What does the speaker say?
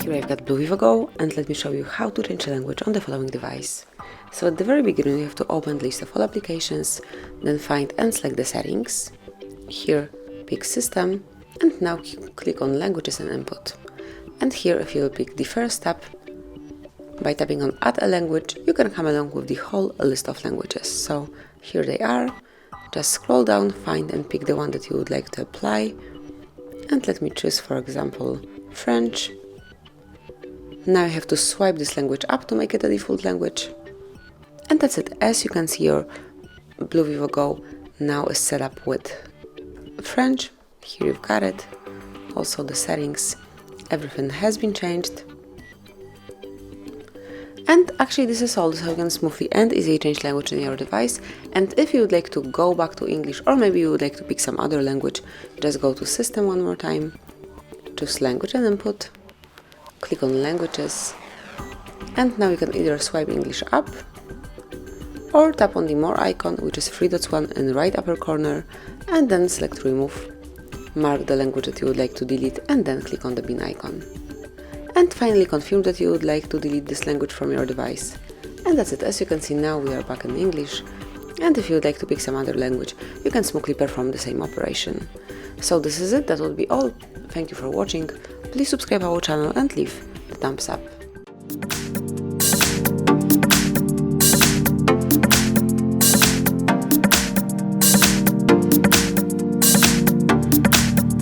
Here I've got BLU Vivo Go, and let me show you how to change the language on the following device. So at the very beginning you have to open the list of all applications, then find and select the settings. Here pick System, and now click on Languages and Input. And here if you will pick the first tab, by tapping on Add a Language, you can come along with the whole list of languages. So here they are. Just scroll down, find and pick the one that you would like to apply. And let me choose, for example, French. Now you have to swipe this language up to make it a default language. And that's it. As you can see, your BLU Vivo Go now is set up with French. Here you've got it. Also the settings, everything has been changed. And actually this is all, so you can smoothly and easily change language in your device. And if you would like to go back to English, or maybe you would like to pick some other language, just go to System one more time, choose Language and Input, click on Languages, and now you can either swipe English up, or tap on the More icon, which is 3 dots one in the right upper corner, and then select Remove, mark the language that you would like to delete, and then click on the bin icon. And finally confirm that you would like to delete this language from your device. And that's it. As you can see, now we are back in English, and if you would like to pick some other language, you can smoothly perform the same operation. So this is it, that would be all. Thank you for watching. Please subscribe our channel and leave the thumbs up.